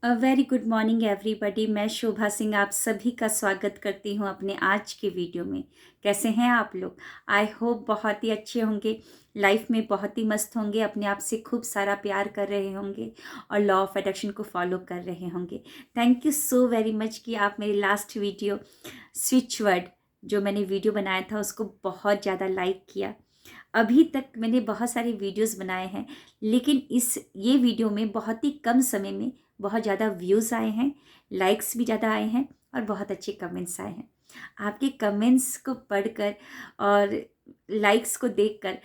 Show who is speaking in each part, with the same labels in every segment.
Speaker 1: Very good morning everybody. मैं शोभा सिंह आप सभी का स्वागत करती हूँ अपने आज के वीडियो में। कैसे हैं आप लोग? आई होप बहुत ही अच्छे होंगे, लाइफ में बहुत ही मस्त होंगे, अपने आप से खूब सारा प्यार कर रहे होंगे और लॉ ऑफ अट्रैक्शन को फॉलो कर रहे होंगे। Thank you so very much कि आप मेरी लास्ट वीडियो स्विच वर्ड जो मैंने वीडियो बनाया था उसको बहुत ज़्यादा लाइक किया। अभी तक मैंने बहुत सारे वीडियोस बनाए हैं, लेकिन ये वीडियो में बहुत ही कम समय में बहुत ज़्यादा व्यूज़ आए हैं, लाइक्स भी ज़्यादा आए हैं और बहुत अच्छे कमेंट्स आए हैं। आपके कमेंट्स को पढ़कर और लाइक्स को देखकर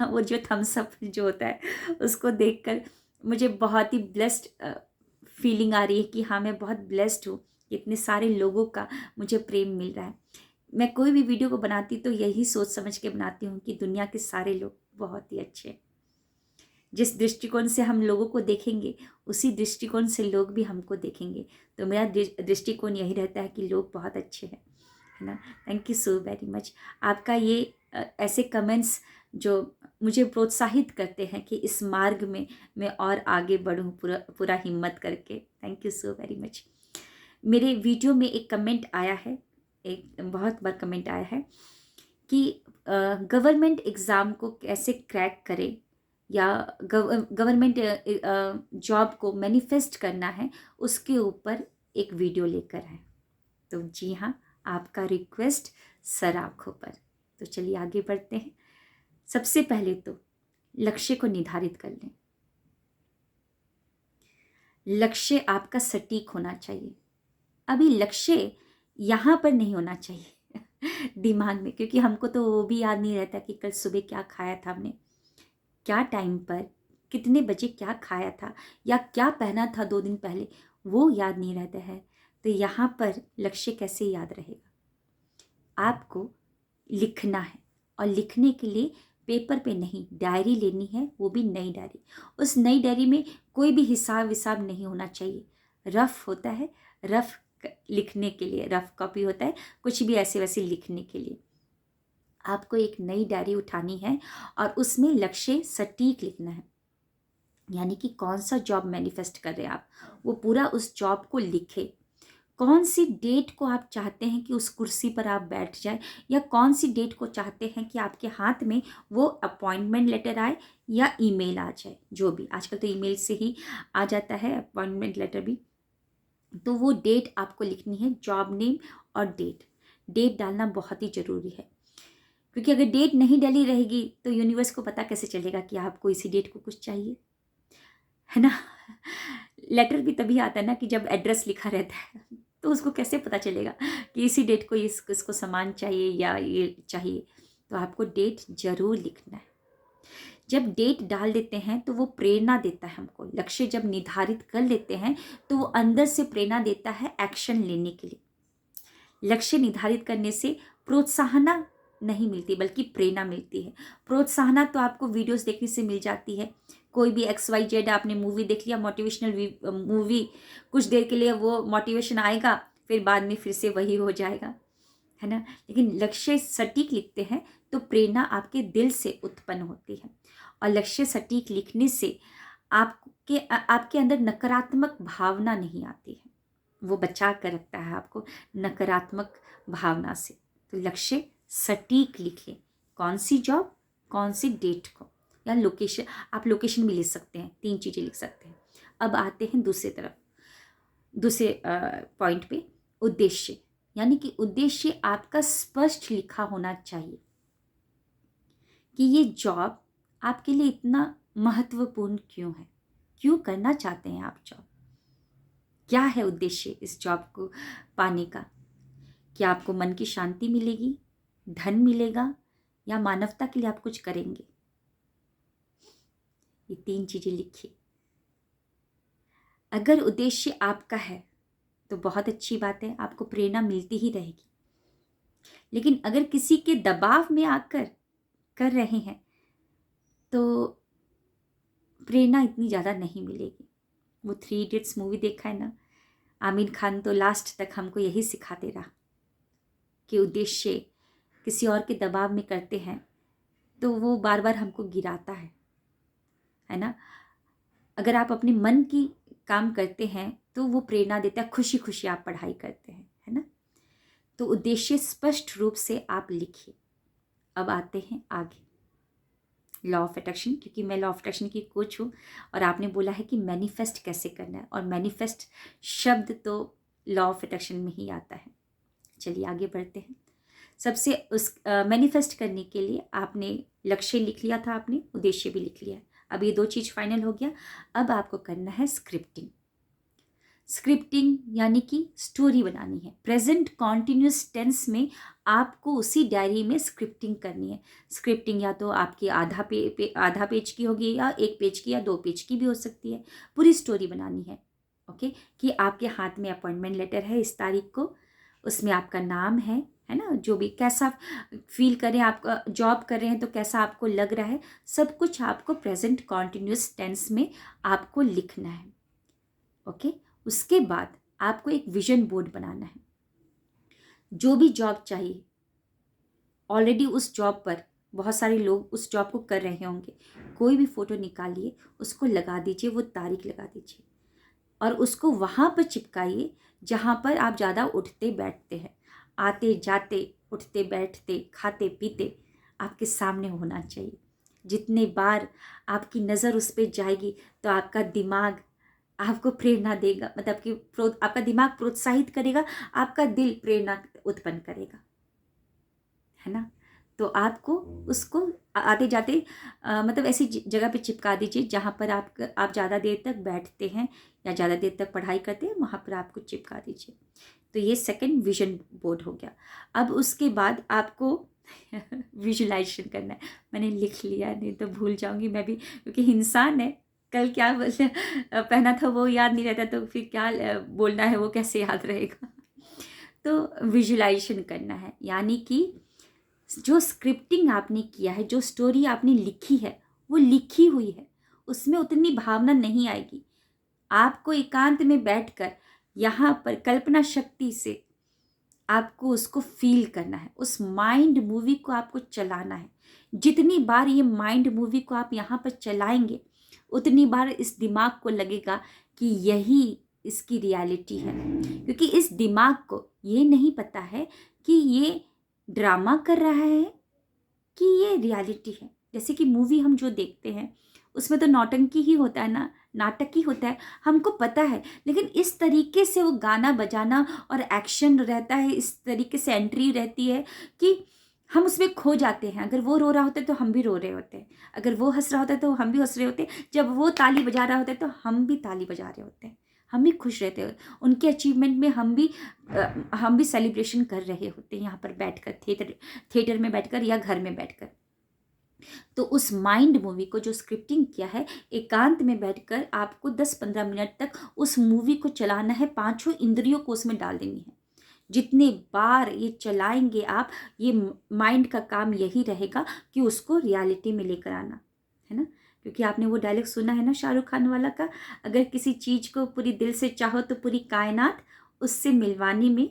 Speaker 1: वो जो थम्स अप जो होता है उसको देखकर मुझे बहुत ही ब्लेस्ड फीलिंग आ रही है कि हाँ, मैं बहुत ब्लेस्ड हूँ। इतने सारे लोगों का मुझे प्रेम मिल रहा है। मैं कोई भी वीडियो को बनाती तो यही सोच समझ के बनाती हूँ कि दुनिया के सारे लोग बहुत ही अच्छे हैं। जिस दृष्टिकोण से हम लोगों को देखेंगे उसी दृष्टिकोण से लोग भी हमको देखेंगे। तो मेरा दृष्टिकोण यही रहता है कि लोग बहुत अच्छे हैं, है ना। Thank you so very much. आपका ये ऐसे कमेंट्स जो मुझे प्रोत्साहित करते हैं कि इस मार्ग में मैं और आगे बढ़ूं पूरा पूरा हिम्मत करके। Thank you so very much. मेरे वीडियो में एक कमेंट आया है, एक बहुत बार कमेंट आया है कि गवर्नमेंट एग्ज़ाम को कैसे क्रैक करें या गवर्नमेंट जॉब को मैनिफेस्ट करना है, उसके ऊपर एक वीडियो लेकर आए। तो जी हाँ, आपका रिक्वेस्ट सर आँखों पर। तो चलिए आगे बढ़ते हैं। सबसे पहले तो लक्ष्य को निर्धारित कर लें। लक्ष्य आपका सटीक होना चाहिए। अभी लक्ष्य यहाँ पर नहीं होना चाहिए दिमाग में, क्योंकि हमको तो वो भी याद नहीं रहता कि कल सुबह क्या खाया था हमने, क्या टाइम पर, कितने बजे क्या खाया था या क्या पहना था 2 दिन पहले, वो याद नहीं रहता है। तो यहाँ पर लक्ष्य कैसे याद रहेगा? आपको लिखना है और लिखने के लिए पेपर पे नहीं, डायरी लेनी है, वो भी नई डायरी। उस नई डायरी में कोई भी हिसाब विसाब नहीं होना चाहिए। रफ होता है, रफ लिखने के लिए रफ कॉपी होता है, कुछ भी ऐसे वैसे लिखने के लिए। आपको एक नई डायरी उठानी है और उसमें लक्ष्य सटीक लिखना है। यानी कि कौन सा जॉब मैनिफेस्ट कर रहे हैं आप, वो पूरा उस जॉब को लिखे। कौन सी डेट को आप चाहते हैं कि उस कुर्सी पर आप बैठ जाए, या कौन सी डेट को चाहते हैं कि आपके हाथ में वो अपॉइंटमेंट लेटर आए या ईमेल आ जाए। जो भी आजकल तो ईमेल से ही आ जाता है अपॉइंटमेंट लेटर भी। तो वो डेट आपको लिखनी है, जॉब नेम और डेट। डेट डालना बहुत ही ज़रूरी है, क्योंकि अगर डेट नहीं डाली रहेगी तो यूनिवर्स को पता कैसे चलेगा कि आपको इसी डेट को कुछ चाहिए, है ना। लेटर भी तभी आता है ना कि जब एड्रेस लिखा रहता है, तो उसको कैसे पता चलेगा कि इसी डेट को इसको सामान चाहिए या ये चाहिए। तो आपको डेट जरूर लिखना है। जब डेट डाल देते हैं तो वो प्रेरणा देता है हमको। लक्ष्य जब निर्धारित कर लेते हैं तो वो अंदर से प्रेरणा देता है एक्शन लेने के लिए। लक्ष्य निर्धारित करने से प्रोत्साहना नहीं मिलती बल्कि प्रेरणा मिलती है। प्रोत्साहना तो आपको वीडियोस देखने से मिल जाती है। कोई भी XYZ आपने मूवी देख लिया, मोटिवेशनल मूवी, कुछ देर के लिए वो मोटिवेशन आएगा, फिर बाद में फिर से वही हो जाएगा, है ना। लेकिन लक्ष्य सटीक लिखते हैं तो प्रेरणा आपके दिल से उत्पन्न होती है। और लक्ष्य सटीक लिखने से आपके अंदर नकारात्मक भावना नहीं आती है। वो बचा कर रखता है आपको नकारात्मक भावना से। तो लक्ष्य सटीक लिखें। कौन सी जॉब, कौन सी डेट को, या लोकेशन। आप लोकेशन भी लिख सकते हैं, 3 चीज़ें लिख सकते हैं। अब आते हैं दूसरी तरफ, दूसरे पॉइंट पे, उद्देश्य। यानी कि उद्देश्य आपका स्पष्ट लिखा होना चाहिए कि ये जॉब आपके लिए इतना महत्वपूर्ण क्यों है, क्यों करना चाहते हैं आप जॉब, क्या है उद्देश्य इस जॉब को पाने का। क्या आपको मन की शांति मिलेगी, धन मिलेगा, या मानवता के लिए आप कुछ करेंगे। ये 3 चीज़ें लिखिए। अगर उद्देश्य आपका है तो बहुत अच्छी बात है, आपको प्रेरणा मिलती ही रहेगी। लेकिन अगर किसी के दबाव में आकर कर रहे हैं तो प्रेरणा इतनी ज़्यादा नहीं मिलेगी। वो 3 इडियट्स मूवी देखा है ना, आमिर खान तो लास्ट तक हमको यही सिखाते रहा कि उद्देश्य किसी और के दबाव में करते हैं तो वो बार बार हमको गिराता है ना। अगर आप अपने मन की काम करते हैं तो वो प्रेरणा देता है, खुशी खुशी आप पढ़ाई करते हैं, है ना। तो उद्देश्य स्पष्ट रूप से आप लिखिए। अब आते हैं आगे लॉ ऑफ अट्रैक्शन, क्योंकि मैं लॉ ऑफ अट्रैक्शन की कोच हूँ और आपने बोला है कि मैनिफेस्ट कैसे करना है, और मैनिफेस्ट शब्द तो लॉ ऑफ अट्रैक्शन में ही आता है। चलिए आगे बढ़ते हैं। सबसे उस मैनिफेस्ट करने के लिए आपने लक्ष्य लिख लिया था, आपने उद्देश्य भी लिख लिया है। अब ये 2 चीज़ फाइनल हो गया। अब आपको करना है स्क्रिप्टिंग। स्क्रिप्टिंग यानी कि स्टोरी बनानी है। प्रेजेंट कॉन्टिन्यूस टेंस में आपको उसी डायरी में स्क्रिप्टिंग करनी है। स्क्रिप्टिंग या तो आपकी आधा पेज की होगी, या 1 पेज की, या 2 पेज की भी हो सकती है। पूरी स्टोरी बनानी है। ओके, कि आपके हाथ में अपॉइंटमेंट लेटर है इस तारीख को, उसमें आपका नाम है ना, जो भी कैसा फील करें, आप जॉब कर रहे हैं तो कैसा आपको लग रहा है, सब कुछ आपको प्रेजेंट कॉन्टिन्यूस टेंस में आपको लिखना है। ओके, उसके बाद आपको एक विजन बोर्ड बनाना है। जो भी जॉब चाहिए, ऑलरेडी उस जॉब पर बहुत सारे लोग उस जॉब को कर रहे होंगे, कोई भी फोटो निकालिए, उसको लगा दीजिए, वो तारीख लगा दीजिए और उसको वहाँ पर चिपकाइए जहाँ पर आप ज़्यादा उठते बैठते हैं। आते जाते, उठते बैठते, खाते पीते आपके सामने होना चाहिए। जितने बार आपकी नज़र उस पर जाएगी तो आपका दिमाग आपको प्रेरणा देगा, मतलब कि आपका दिमाग प्रोत्साहित करेगा, आपका दिल प्रेरणा उत्पन्न करेगा, है ना। तो आपको उसको आते जाते मतलब ऐसी जगह पे चिपका दीजिए जहाँ पर आप ज़्यादा देर तक बैठते हैं या ज़्यादा देर तक पढ़ाई करते हैं, वहाँ पर आपको चिपका दीजिए। तो ये सेकंड विजन बोर्ड हो गया। अब उसके बाद आपको विजुलाइजेशन करना है। मैंने लिख लिया, नहीं तो भूल जाऊंगी मैं भी, क्योंकि इंसान है, कल क्या पहना था वो याद नहीं रहता, तो फिर क्या बोलना है वो कैसे याद रहेगा। तो विजुलाइजेशन करना है, यानी कि जो स्क्रिप्टिंग आपने किया है, जो स्टोरी आपने लिखी है, वो लिखी हुई है, उसमें उतनी भावना नहीं आएगी। आपको एकांत में बैठकर यहाँ पर कल्पना शक्ति से आपको उसको फील करना है, उस माइंड मूवी को आपको चलाना है। जितनी बार ये माइंड मूवी को आप यहाँ पर चलाएंगे, उतनी बार इस दिमाग को लगेगा कि यही इसकी रियलिटी है, क्योंकि इस दिमाग को ये नहीं पता है कि ये ड्रामा कर रहा है कि ये रियलिटी है। जैसे कि मूवी हम जो देखते हैं उसमें तो नौटंकी ही होता है ना, नाटक ही होता है, हमको पता है, लेकिन इस तरीके से वो गाना बजाना और एक्शन रहता है, इस तरीके से एंट्री रहती है कि हम उसमें खो जाते हैं। अगर वो रो रहा होता है तो हम भी रो रहे होते हैं, अगर वो हंस रहा होता है तो हम भी हंस रहे होते हैं, जब वो ताली बजा रहा होता है तो हम भी ताली बजा रहे होते हैं, हम भी खुश रहते हैं, उनके अचीवमेंट में हम भी सेलिब्रेशन कर रहे होते हैं यहाँ पर बैठकर, थिएटर में बैठकर या घर में बैठकर। तो उस माइंड मूवी को जो स्क्रिप्टिंग किया है, एकांत में बैठकर आपको 10-15 मिनट तक उस मूवी को चलाना है, 5 इंद्रियों को उसमें डाल देनी है। जितने बार ये चलाएंगे आप, ये माइंड का काम यही रहेगा कि उसको रियलिटी में लेकर आना, है ना। क्योंकि आपने वो डायलॉग सुना है ना शाहरुख खान वाला का, अगर किसी चीज़ को पूरी दिल से चाहो तो पूरी कायनात उससे मिलवाने में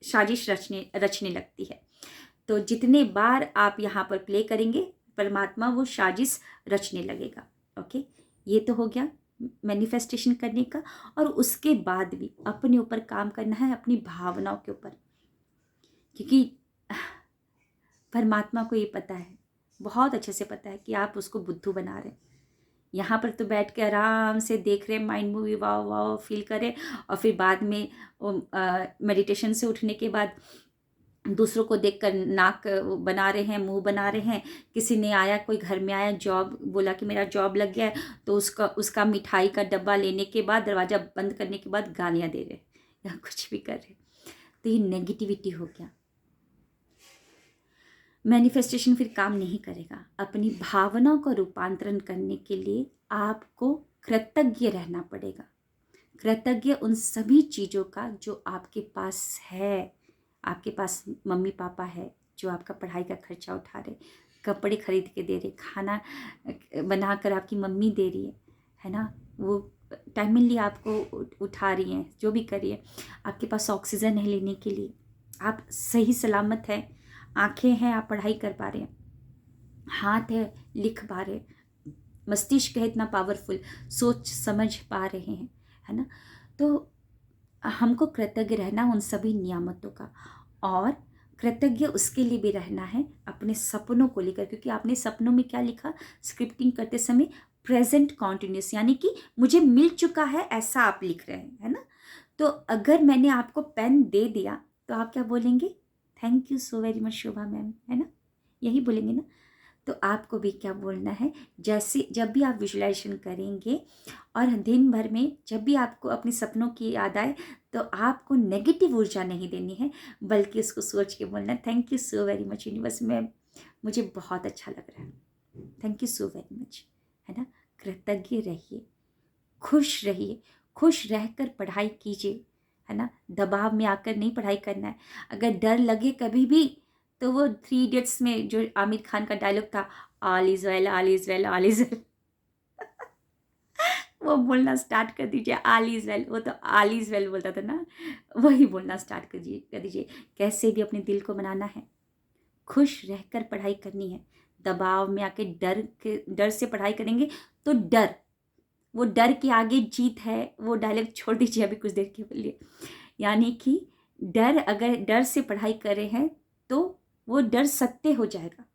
Speaker 1: साजिश रचने लगती है। तो जितने बार आप यहाँ पर प्ले करेंगे, परमात्मा वो साजिश रचने लगेगा। ओके, ये तो हो गया मैनिफेस्टेशन करने का। और उसके बाद भी अपने ऊपर काम करना है, अपनी भावनाओं के ऊपर, क्योंकि परमात्मा को ये पता है, बहुत अच्छे से पता है कि आप उसको बुद्धू बना रहे हैं। यहाँ पर तो बैठ के आराम से देख रहे हैं माइंड मूवी, वाह वाह फील करें, और फिर बाद में मेडिटेशन से उठने के बाद दूसरों को देखकर नाक बना रहे हैं, मुंह बना रहे हैं। किसी ने आया, कोई घर में आया, जॉब बोला कि मेरा जॉब लग गया है, तो उसका मिठाई का डब्बा लेने के बाद, दरवाज़ा बंद करने के बाद गालियाँ दे रहे या कुछ भी कर रहे। तो ये नेगेटिविटी हो गया। मैनिफेस्टेशन फिर काम नहीं करेगा। अपनी भावनाओं का रूपांतरण करने के लिए आपको कृतज्ञ रहना पड़ेगा। कृतज्ञ उन सभी चीज़ों का जो आपके पास है। आपके पास मम्मी पापा है जो आपका पढ़ाई का खर्चा उठा रहे, कपड़े खरीद के दे रहे, खाना बनाकर आपकी मम्मी दे रही है ना, वो टाइमली आपको उठा रही हैं, जो भी कर रही है। आपके पास ऑक्सीजन है लेने के लिए, आप सही सलामत हैं, आंखें हैं, आप पढ़ाई कर पा रहे हैं, हाथ है, लिख पा रहे, मस्तिष्क है इतना पावरफुल, सोच समझ पा रहे हैं, है ना। तो हमको कृतज्ञ रहना उन सभी नियामतों का, और कृतज्ञ उसके लिए भी रहना है अपने सपनों को लेकर, क्योंकि आपने सपनों में क्या लिखा स्क्रिप्टिंग करते समय, प्रेजेंट कॉन्टिन्यूस, यानी कि मुझे मिल चुका है ऐसा आप लिख रहे हैं, है ना। तो अगर मैंने आपको पेन दे दिया तो आप क्या बोलेंगे, thank you so very much Shobha ma'am, है ना, यही बोलेंगे ना। तो आपको भी क्या बोलना है, जैसे जब भी आप विजुलाइजेशन करेंगे और दिन भर में जब भी आपको अपने सपनों की याद आए, तो आपको नेगेटिव ऊर्जा नहीं देनी है, बल्कि उसको सोच के बोलना है, thank you so very much universe में, मुझे बहुत अच्छा लग रहा है, thank you so very much, है ना। कृतज्ञ रहिए, खुश रहिए, खुश रहकर पढ़ाई कीजिए, है ना। दबाव में आकर नहीं पढ़ाई करना है। अगर डर लगे कभी भी, तो वो 3 इडियट्स में जो आमिर खान का डायलॉग था, all is well, all is well, all is well, वो बोलना स्टार्ट कर दीजिए, ऑल इज वेल, वो तो ऑल इज वेल बोलता था ना, वही बोलना स्टार्ट कर दीजिए। कैसे भी अपने दिल को मनाना है, खुश रहकर पढ़ाई करनी है। दबाव में आके डर से पढ़ाई करेंगे तो वो डर के आगे जीत है, वो डायलॉग छोड़ दीजिए अभी कुछ देर के लिए। यानी कि अगर डर से पढ़ाई कर रहे हैं तो वो डर सत्य हो जाएगा।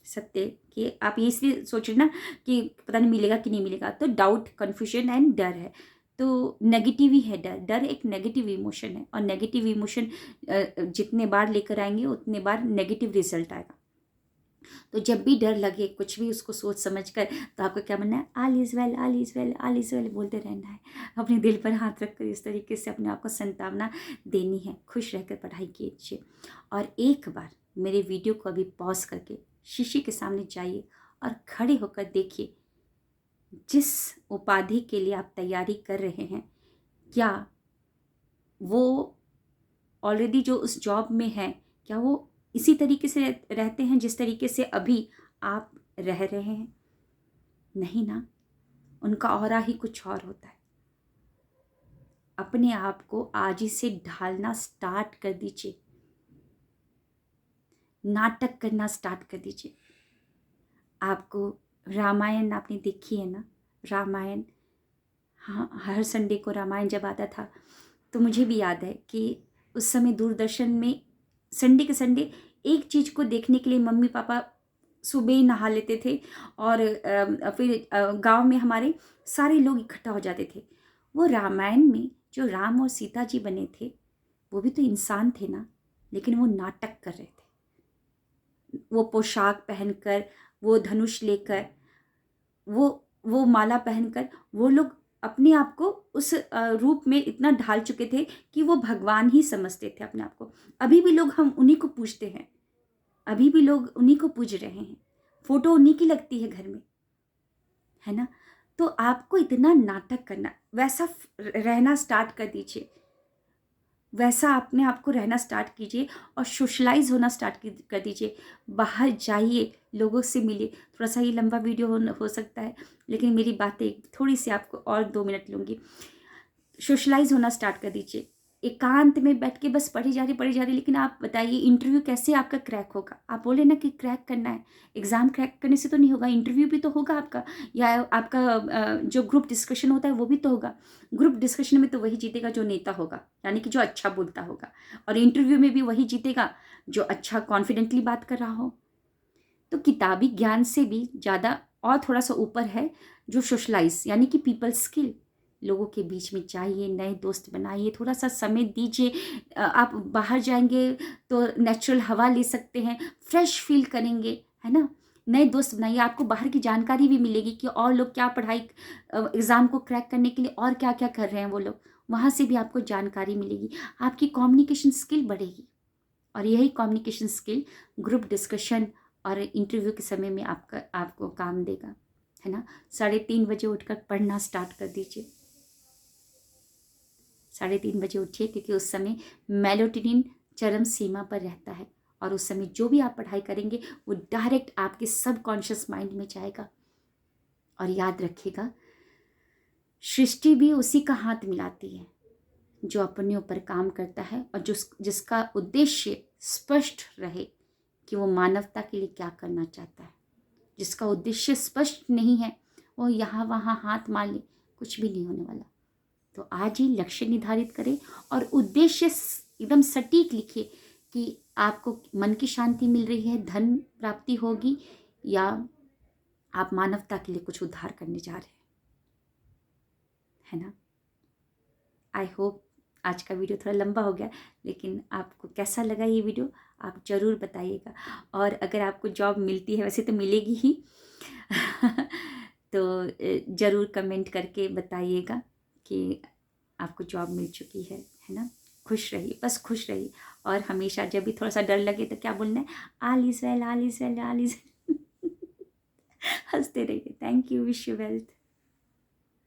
Speaker 1: सत्य कि आप ये इसलिए सोच रहे ना कि पता नहीं मिलेगा कि नहीं मिलेगा, तो डाउट, कन्फ्यूजन एंड डर है, तो नेगेटिव ही है डर एक नेगेटिव इमोशन है, और नेगेटिव इमोशन जितने बार लेकर आएंगे उतने बार नेगेटिव रिजल्ट आएगा। तो जब भी डर लगे कुछ भी उसको सोच समझ कर, तो आपको क्या बनना है, all is well, all is well, all is well बोलते रहना है। अपने दिल पर हाथ रखकर इस तरीके से अपने आप को सांत्वना देनी है। खुश रहकर पढ़ाई कीजिए, और एक बार मेरे वीडियो को अभी पॉज करके शीशे के सामने जाइए और खड़े होकर देखिए, जिस उपाधि के लिए आप तैयारी कर रहे हैं, क्या वो ऑलरेडी जो उस जॉब में है, क्या वो इसी तरीके से रहते हैं जिस तरीके से अभी आप रह रहे हैं? नहीं ना, उनका ऑरा ही कुछ और होता है। अपने आप को आज ही से ढालना स्टार्ट कर दीजिए, नाटक करना स्टार्ट कर दीजिए। आपको रामायण आपने देखी है ना, रामायण, हाँ, हर संडे को रामायण जब आता था, तो मुझे भी याद है कि उस समय दूरदर्शन में संडे के संडे एक चीज़ को देखने के लिए मम्मी पापा सुबह ही नहा लेते थे, और फिर गांव में हमारे सारे लोग इकट्ठा हो जाते थे। वो रामायण में जो राम और सीता जी बने थे, वो भी तो इंसान थे ना, लेकिन वो नाटक कर रहे थे। वो पोशाक पहनकर, वो धनुष लेकर, वो माला पहनकर, वो लोग अपने आप को उस रूप में इतना ढाल चुके थे कि वो भगवान ही समझते थे अपने आप को। अभी भी लोग हम उन्हीं को पूजते हैं, अभी भी लोग उन्हीं को पूज रहे हैं, फोटो उन्हीं की लगती है घर में, है ना। तो आपको इतना नाटक करना, वैसा रहना स्टार्ट कर दीजिए, वैसा अपने आप को रहना स्टार्ट कीजिए, और सोशलाइज होना स्टार्ट कर दीजिए। बाहर जाइए, लोगों से मिलिए। थोड़ा सा ये लंबा वीडियो हो सकता है, लेकिन मेरी बातें थोड़ी सी आपको और 2 मिनट लूँगी। सोशलाइज होना स्टार्ट कर दीजिए, एकांत में बैठ के बस पढ़ी जा रही। लेकिन आप बताइए, इंटरव्यू कैसे आपका क्रैक होगा? आप बोले ना कि क्रैक करना है, एग्ज़ाम क्रैक करने से तो नहीं होगा, इंटरव्यू भी तो होगा आपका, या आपका जो ग्रुप डिस्कशन होता है वो भी तो होगा। ग्रुप डिस्कशन में तो वही जीतेगा जो नेता होगा, यानी कि जो अच्छा बोलता होगा, और इंटरव्यू में भी वही जीतेगा जो अच्छा कॉन्फिडेंटली बात कर रहा हो। तो किताबी ज्ञान से भी ज़्यादा और थोड़ा सा ऊपर है जो सोशलाइज, यानी कि पीपल स्किल। लोगों के बीच में जाइए, नए दोस्त बनाइए, थोड़ा सा समय दीजिए। आप बाहर जाएंगे तो नेचुरल हवा ले सकते हैं, फ्रेश फील करेंगे, है ना। नए दोस्त बनाइए, आपको बाहर की जानकारी भी मिलेगी कि और लोग क्या पढ़ाई, एग्ज़ाम को क्रैक करने के लिए और क्या क्या कर रहे हैं वो लोग, वहाँ से भी आपको जानकारी मिलेगी। आपकी कम्युनिकेशन स्किल बढ़ेगी, और यही कम्युनिकेशन स्किल ग्रुप डिस्कशन और इंटरव्यू के समय में आपको काम देगा, है ना। 3:30 बजे उठकर पढ़ना स्टार्ट कर दीजिए। 3:30 बजे उठिए, क्योंकि उस समय मेलाटोनिन चरम सीमा पर रहता है, और उस समय जो भी आप पढ़ाई करेंगे वो डायरेक्ट आपके सबकॉन्शियस माइंड में जाएगा। और याद रखिएगा, सृष्टि भी उसी का हाथ मिलाती है जो अपने ऊपर काम करता है, और जिसका उद्देश्य स्पष्ट रहे कि वो मानवता के लिए क्या करना चाहता है। जिसका उद्देश्य स्पष्ट नहीं है, वो यहाँ वहाँ हाथ मार ले, कुछ भी नहीं होने वाला। तो आज ही लक्ष्य निर्धारित करें और उद्देश्य एकदम सटीक लिखिए कि आपको मन की शांति मिल रही है, धन प्राप्ति होगी, या आप मानवता के लिए कुछ उद्धार करने जा रहे हैं, है ना। आई होप आज का वीडियो थोड़ा लंबा हो गया, लेकिन आपको कैसा लगा ये वीडियो आप ज़रूर बताइएगा। और अगर आपको जॉब मिलती है, वैसे तो मिलेगी ही तो ज़रूर कमेंट करके बताइएगा कि आपको जॉब मिल चुकी है ना। खुश रहिए, बस खुश रहिए। और हमेशा जब भी थोड़ा सा डर लगे तो क्या बोलना है, all is well, all is well, all is हंसते रहिए। Thank you, wish you wealth.